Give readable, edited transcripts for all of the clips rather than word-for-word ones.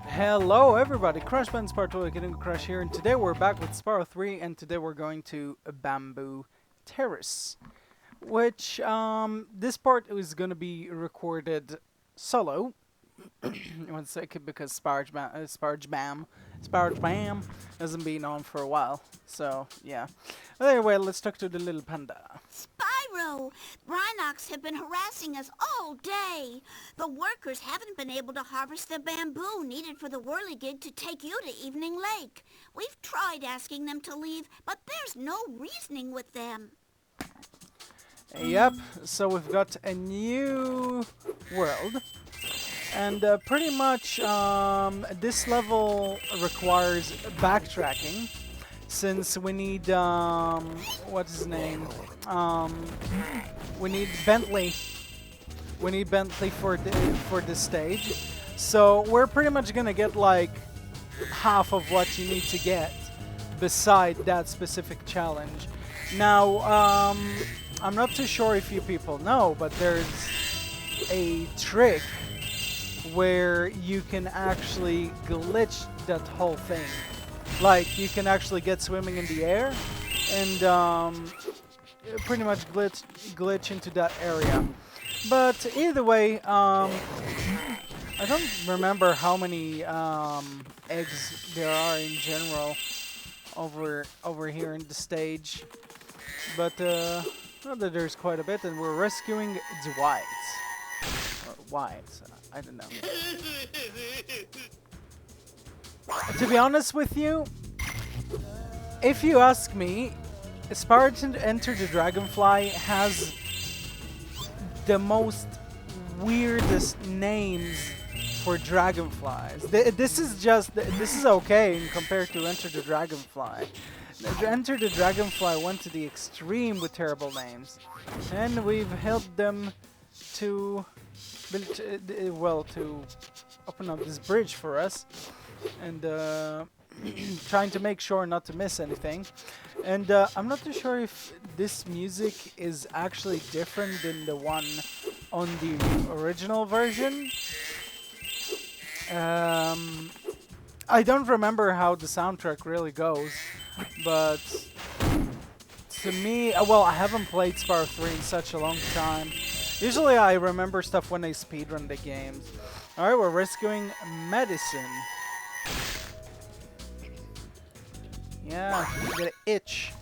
Hello everybody, Crash Band Spyro DingoCrash here, and today we're back with Spyro 3, and today we're going to Bamboo Terrace, which this part is going to be recorded solo. One second, because SpyroJam hasn't been on for a while, so yeah. But anyway, let's talk to the little panda. Spyro! Rhinox have been harassing us all day. The workers haven't been able to harvest the bamboo needed for the whirligig to take you to Evening Lake. We've tried asking them to leave, but there's no reasoning with them. Yep, so we've got a new world. And pretty much this level requires backtracking, since we need what's his name? We need Bentley. We need Bentley for this stage. So we're pretty much gonna get like half of what you need to get beside that specific challenge. Now I'm not too sure if you people know, but there's a trick where you can actually glitch that whole thing. Like, you can actually get swimming in the air and pretty much glitch into that area. But either way, I don't remember how many eggs there are in general over here in the stage. But know that there's quite a bit, and we're rescuing Dwight. Or White. I don't know. To be honest with you, if you ask me, Spyro Enter the Dragonfly has the most weirdest names for dragonflies. This is okay compared to Enter the Dragonfly. Enter the Dragonfly went to the extreme with terrible names, and we've helped them to to open up this bridge for us, and trying to make sure not to miss anything. And I'm not too sure if this music is actually different than the one on the original version. I don't remember how the soundtrack really goes, but to me, well, I haven't played Spyro 3 in such a long time. Usually I remember stuff when I speedrun the games. Alright, we're rescuing Medicine. Yeah, get an itch.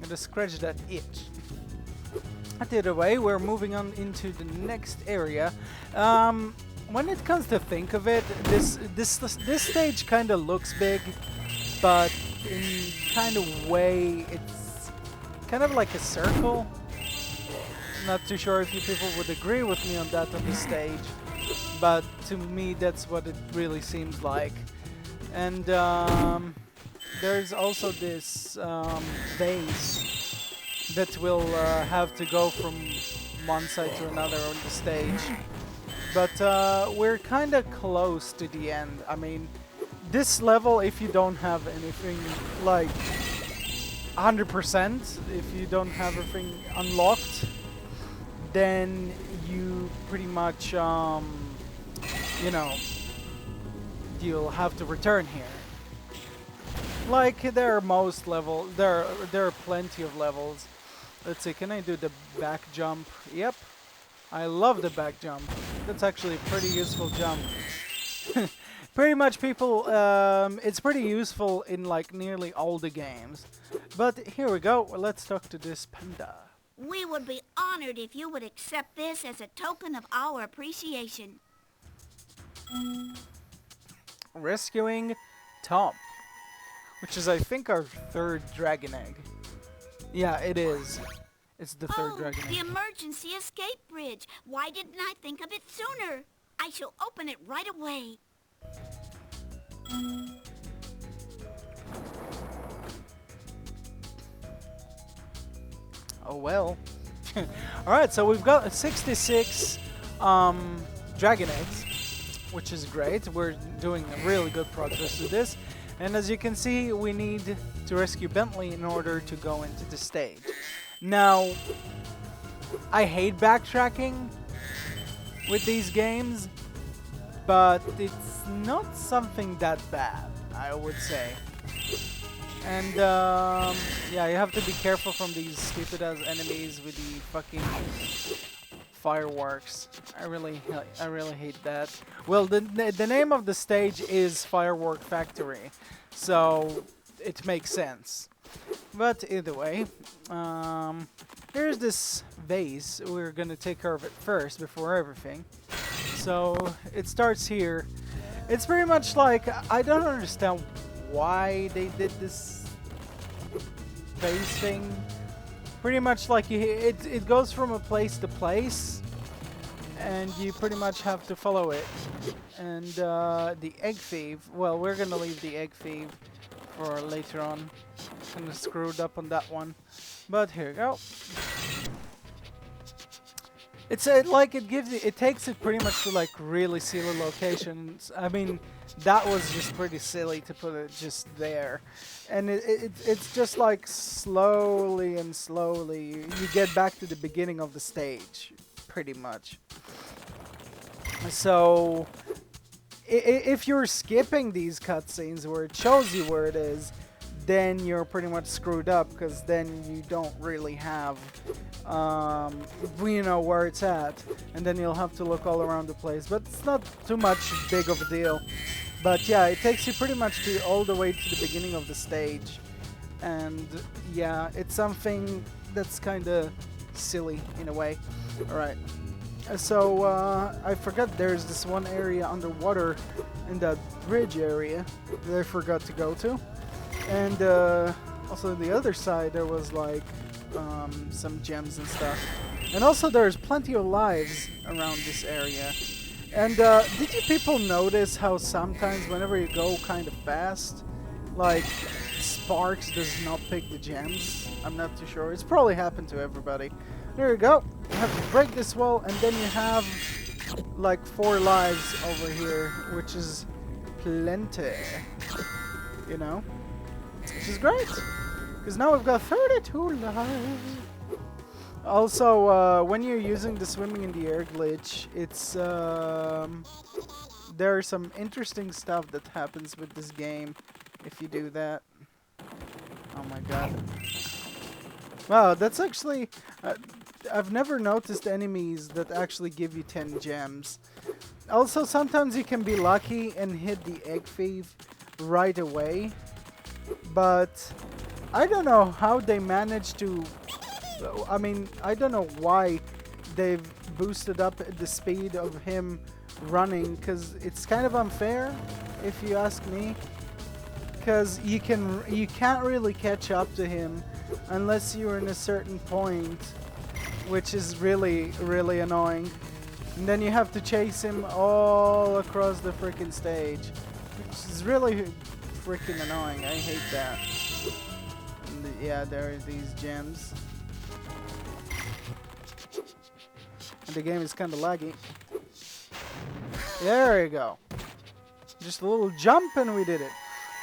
Gotta scratch that itch. Either way, we're moving on into the next area. When it comes to think of it, this stage kind of looks big, but in kind of way, it's kind of like a circle. Not too sure if you people would agree with me on that on this stage, but to me that's what it really seems like. And there's also this base that will have to go from one side to another on the stage. But we're kind of close to the end. I mean, this level, if you don't have anything like 100%, if you don't have everything unlocked, then you pretty much, you know, you'll have to return here. Like there are most levels, there are plenty of levels. Let's see, can I do the back jump? Yep, I love the back jump. That's actually a pretty useful jump. Pretty much people, it's pretty useful in like nearly all the games. But here we go, let's talk to this panda. We would be honored if you would accept this as a token of our appreciation. Rescuing Tom, which is, I think, our third dragon egg. Yeah, it is. It's the third dragon egg. The emergency escape bridge. Why didn't I think of it sooner? I shall open it right away. Oh well. Alright, so we've got 66 dragon eggs, which is great. We're doing a really good progress with this. And as you can see, we need to rescue Bentley in order to go into the stage. Now, I hate backtracking with these games, but it's not something that bad, I would say. And yeah, you have to be careful from these stupid ass enemies with the fucking fireworks. I really hate that. Well, the name of the stage is Firework Factory, so it makes sense. But either way, here's this vase. We're gonna take care of it first before everything. So it starts here. It's pretty much like, I don't understand why they did this vase thing. Pretty much like it goes from a place to place, and you pretty much have to follow it. And the egg thief, well, we're gonna leave the egg thief for later on. Kinda screwed up on that one, but here we go. It's like it takes it pretty much to like really silly locations. I mean, that was just pretty silly to put it just there. And it's just like slowly and slowly you get back to the beginning of the stage, pretty much. So if you're skipping these cutscenes where it shows you where it is, then you're pretty much screwed up, because then you don't really have you know where it's at, and then you'll have to look all around the place. But it's not too much big of a deal. But yeah, it takes you pretty much to all the way to the beginning of the stage, and yeah, it's something that's kind of silly in a way. Alright, so I forgot there's this one area underwater in that bridge area that I forgot to go to. And also on the other side there was like some gems and stuff. And also there's plenty of lives around this area. And did you people notice how sometimes whenever you go kind of fast, like Sparks does not pick the gems? I'm not too sure. It's probably happened to everybody. There you go. You have to break this wall, and then you have like 4 lives over here, which is plenty. You know? Which is great, because now we've got 32 lives. Also, when you're using the swimming in the air glitch, it's there's some interesting stuff that happens with this game if you do that. Oh my god. Wow, that's actually... I've never noticed enemies that actually give you 10 gems. Also, sometimes you can be lucky and hit the egg thief right away. But I don't know how they managed to... I mean, I don't know why they've boosted up the speed of him running, because it's kind of unfair, if you ask me. Because you can't really catch up to him unless you're in a certain point, which is really, really annoying. And then you have to chase him all across the freaking stage, which is really freaking annoying. I hate that. And yeah, there are these gems. And the game is kind of laggy. There you go. Just a little jump and we did it.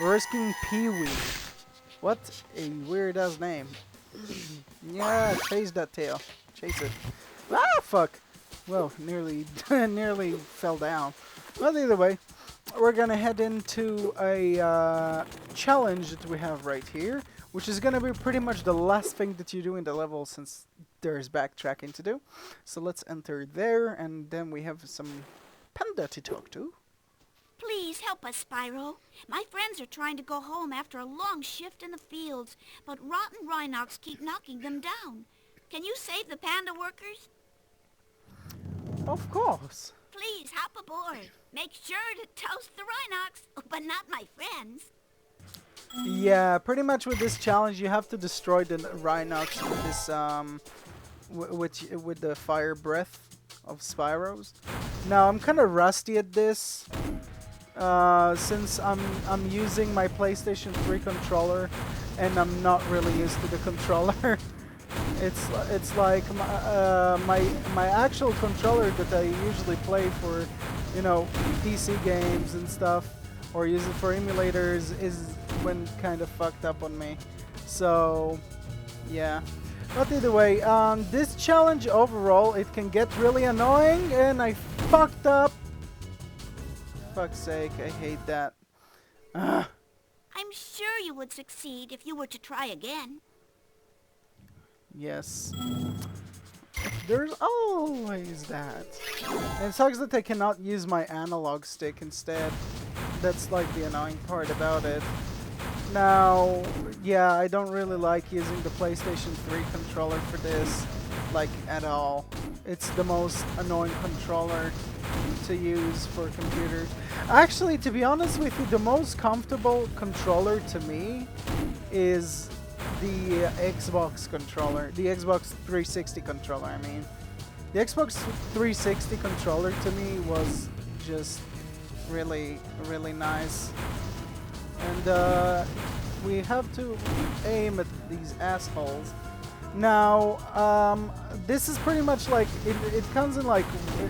We're rescuing Pee-wee. What a weird ass name. Yeah, chase that tail. Chase it. Ah, fuck. Well, nearly fell down. But either way, we're gonna head into a challenge that we have right here, which is gonna be pretty much the last thing that you do in the level, since there's backtracking to do. So let's enter there, and then we have some panda to talk to. Please help us, Spyro. My friends are trying to go home after a long shift in the fields, but rotten Rhinox keep knocking them down. Can you save the panda workers? Of course. Please hop aboard. Make sure to toast the Rhinox, but not my friends. Yeah, pretty much with this challenge you have to destroy the Rhinox with this with the fire breath of Spyro's. Now I'm kind of rusty at this. Since I'm using my PlayStation 3 controller and I'm not really used to the controller. It's like my actual controller that I usually play for, you know, PC games and stuff, or use it for emulators, is when kind of fucked up on me. So yeah. But either way, this challenge overall, it can get really annoying, and I fucked up fuck's sake, I hate that. Ugh. I'm sure you would succeed if you were to try again. Yes. There's always that. And it sucks that I cannot use my analog stick instead. That's like the annoying part about it. Now, yeah, I don't really like using the PlayStation 3 controller for this, like, at all. It's the most annoying controller to use for computers. Actually, to be honest with you, the most comfortable controller to me is the Xbox controller. The Xbox 360 controller, I mean. The Xbox 360 controller to me was just really, really nice. And we have to aim at these assholes. Now, this is pretty much like, it comes in like a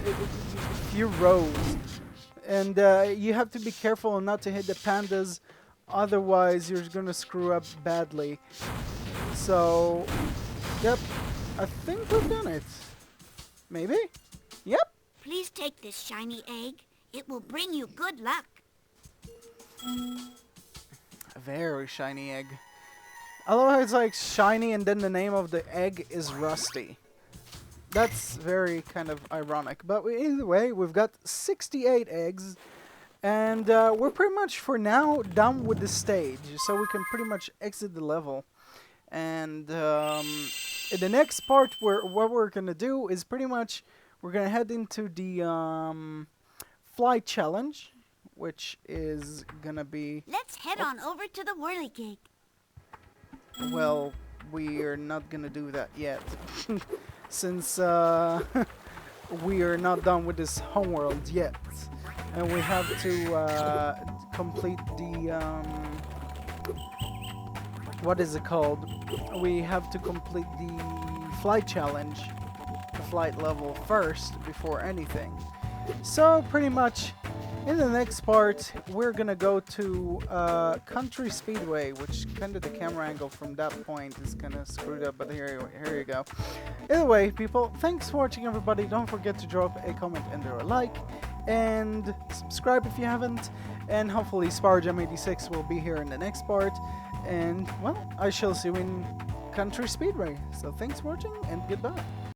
few rows. And you have to be careful not to hit the pandas, otherwise you're gonna screw up badly. So, yep, I think we've done it. Maybe? Yep. Please take this shiny egg. It will bring you good luck. A very shiny egg. I love how it's like shiny and then the name of the egg is Rusty. That's very kind of ironic. But either way, we've got 68 eggs. And we're pretty much, for now, done with the stage. So we can pretty much exit the level. And in the next part, what we're going to do is pretty much, we're going to head into the flight challenge. Which is going to be... Let's head on over to the whirligig. Well, we are not going to do that yet. Since we are not done with this homeworld yet. And we have to complete the... what is it called? We have to complete the flight challenge. The flight level first, before anything. So, pretty much... In the next part, we're gonna go to Country Speedway, which kind of the camera angle from that point is kind of screwed up, but here you go. Either way, people, thanks for watching, everybody. Don't forget to drop a comment and or a like, and subscribe if you haven't, and hopefully SpyroJam86 will be here in the next part, and, well, I shall see you in Country Speedway. So thanks for watching, and goodbye.